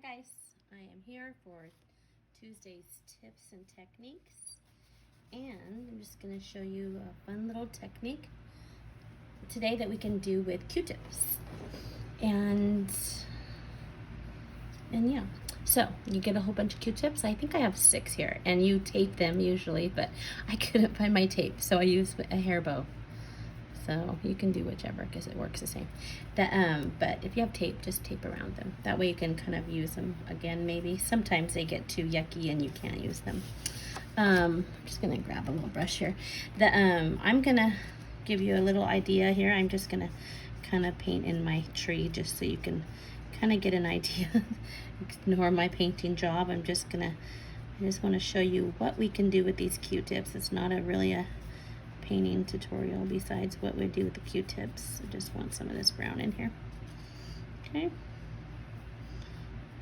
guys, I am here for Tuesday's tips and techniques, and I'm just going to show you a fun little technique today that we can do with Q-tips. And yeah, so you get a whole bunch of Q-tips. I think I have 6 here, and you tape them usually, but I couldn't find my tape, so I used a hair bow. So you can do whichever because it works the same. But if you have tape, just tape around them. That way you can kind of use them again maybe. Sometimes they get too yucky and you can't use them. I'm just going to grab a little brush here. I'm going to give you a little idea here. I'm just going to kind of paint in my tree just so you can kind of get an idea. Ignore my painting job. I just want to show you what we can do with these Q-tips. It's not really a painting tutorial besides what we do with the Q-tips. I just want some of this brown in here. Okay,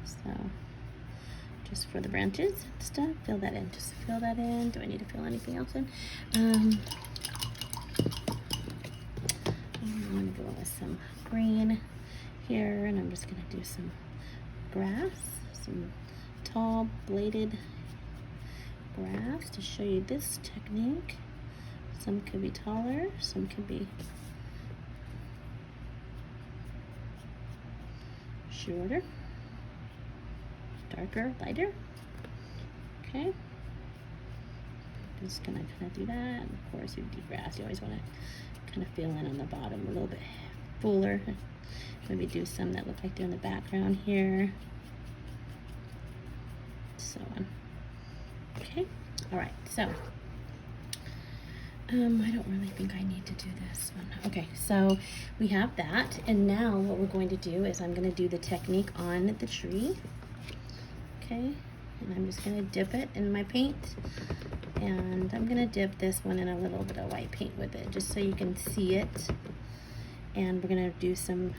so just for the branches and stuff, fill that in. Just fill that in. Do I need to fill anything else in? I'm gonna go with some green here, and I'm just gonna do some grass, some tall bladed grass to show you this technique. Some could be taller, some could be shorter, darker, lighter. Okay, just gonna kind of do that. And of course, with deep grass, you always want to kind of fill in on the bottom a little bit fuller. Maybe do some that look like they're in the background here, so on. Okay, all right, so I don't really think I need to do this one. Okay, so we have that, and now what we're going to do is I'm going to do the technique on the tree. Okay, and I'm just going to dip it in my paint, and I'm going to dip this one in a little bit of white paint with it, just so you can see it. And we're going to do some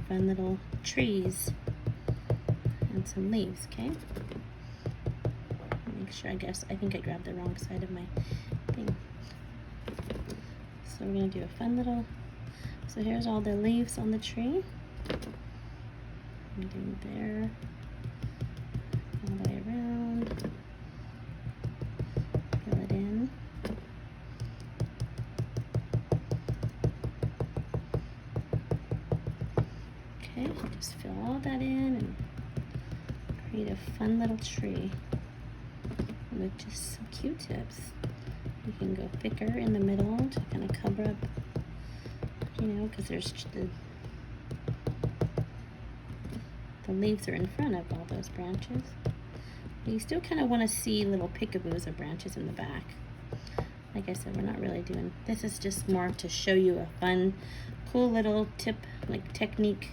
fun little trees and some leaves, okay? Make sure, I think I grabbed the wrong side of my thing. So we're going to do a fun little, so here's all the leaves on the tree. I'm doing there, all the way around, fill it in. Okay, just fill all that in and create a fun little tree with just some Q-tips. You can go thicker in the middle to kind of cover up, because there's the leaves are in front of all those branches. But you still kind of want to see little pickaboos of branches in the back. Like I said, we're not really doing, this is just more to show you a fun, cool little tip, like technique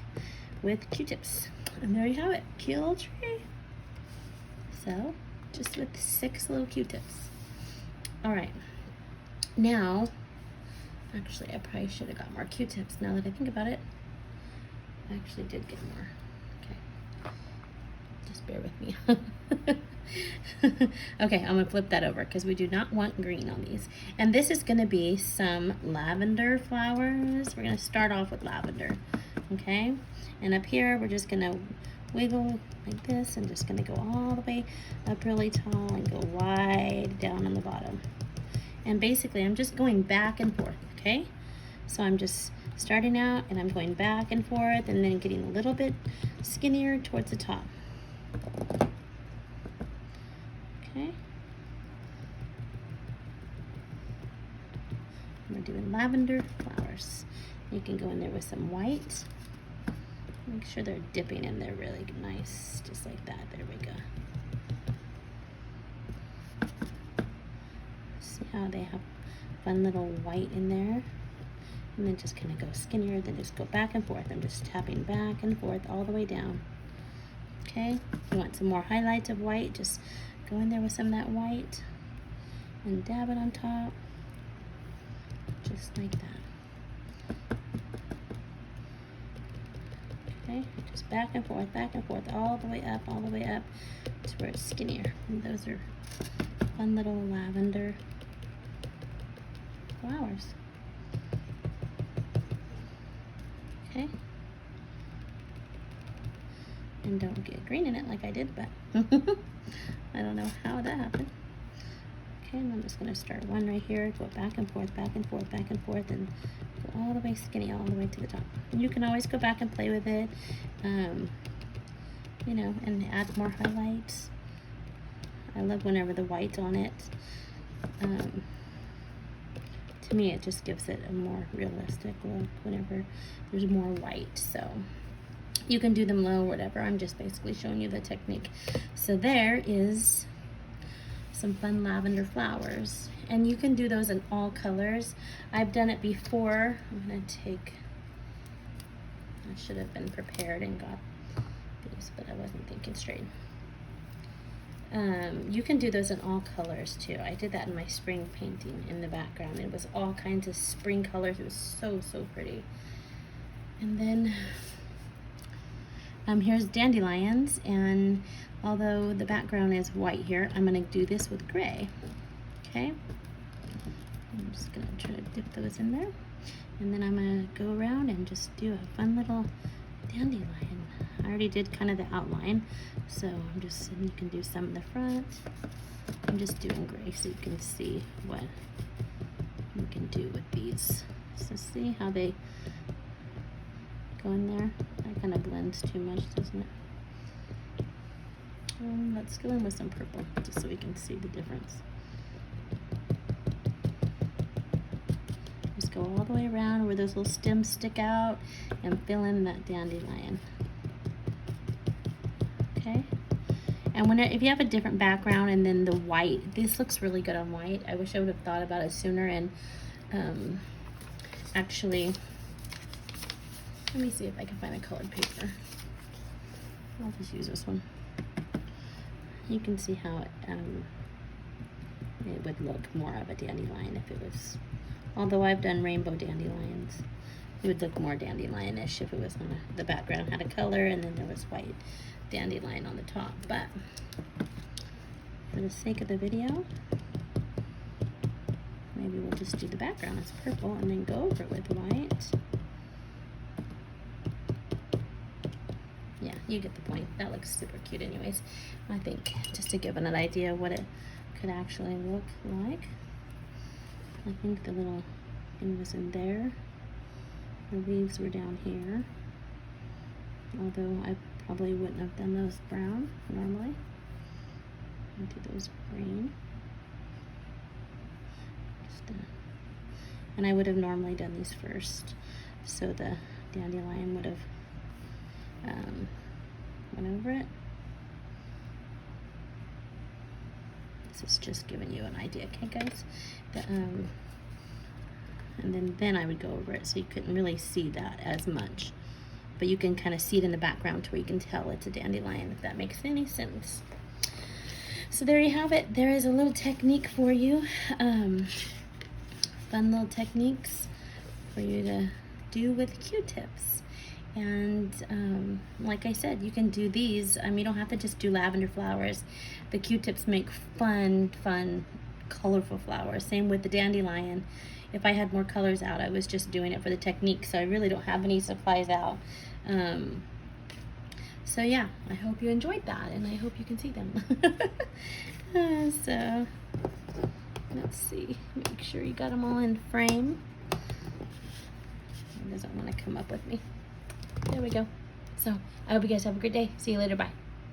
with Q-tips. And there you have it, cute little tree. So, just with 6 little Q-tips. All right, now, actually I probably should have got more Q-tips now that I think about it. I actually did get more. Okay, just bear with me. Okay, I'm gonna flip that over because we do not want green on these. And this is gonna be some lavender flowers. We're gonna start off with lavender, okay? And up here, we're just gonna wiggle like this and just gonna go all the way up really tall and go wide down on the bottom. And basically I'm just going back and forth, okay? So I'm just starting out and I'm going back and forth and then getting a little bit skinnier towards the top. Okay. We're doing lavender flowers. You can go in there with some white. Make sure they're dipping in there really nice, just like that. There we go. See how they have fun little white in there? And then just kind of go skinnier, then just go back and forth. I'm just tapping back and forth all the way down. Okay, if you want some more highlights of white, just go in there with some of that white and dab it on top, just like that. Okay, just back and forth, all the way up to where it's skinnier. And those are fun little lavender flowers. Okay. and don't get green in it like I did, but I don't know how that happened. Okay, and I'm just gonna start one right here, go back and forth, back and forth, back and forth, and go all the way skinny, all the way to the top. And you can always go back and play with it, you know, and add more highlights. I love whenever the white's on it. To me, it just gives it a more realistic look whenever there's more white. So you can do them low, whatever. I'm just basically showing you the technique. So there is some fun lavender flowers, and you can do those in all colors. I've done it before. I'm gonna take, I should have been prepared and got these, but I wasn't thinking straight. You can do those in all colors too. I did that in my spring painting in the background. It was all kinds of spring colors. It was so, so pretty. And then here's dandelions, and although the background is white here, I'm gonna do this with gray, okay? I'm just gonna try to dip those in there. And then I'm gonna go around and just do a fun little dandelion. I already did kind of the outline, so I'm just, you can do some in the front. I'm just doing gray so you can see what you can do with these. So see how they go in there? That kind of blends too much, doesn't it? Let's go in with some purple, just so we can see the difference. Just go all the way around where those little stems stick out and fill in that dandelion. Okay? And if you have a different background and then the white, this looks really good on white. I wish I would have thought about it sooner and actually, let me see if I can find a colored paper. I'll just use this one. You can see how it would look more of a dandelion if it was, although I've done rainbow dandelions, it would look more dandelion-ish if it was on the background had a color and then there was white dandelion on the top. But for the sake of the video, maybe we'll just do the background as purple and then go over it with white. Yeah, you get the point. That looks super cute anyways. I think just to give an idea of what it could actually look like. I think the little thing was in there. The leaves were down here. Although I probably wouldn't have done those brown normally. I'll do those green. And I would have normally done these first, so the dandelion would have went over it. This is just giving you an idea, okay guys? And then I would go over it so you couldn't really see that as much. But you can kind of see it in the background to where you can tell it's a dandelion, if that makes any sense. So there you have it. There is a little technique for you. Fun little techniques for you to do with Q-tips. And like I said, you can do these. You don't have to just do lavender flowers. The Q-tips make fun, colorful flowers. Same with the dandelion. If I had more colors out, I was just doing it for the technique, so I really don't have any supplies out. So yeah, I hope you enjoyed that, and I hope you can see them. So let's see, make sure you got them all in frame. It doesn't want to come up with me. There we go. So I hope you guys have a great day. See you later. Bye.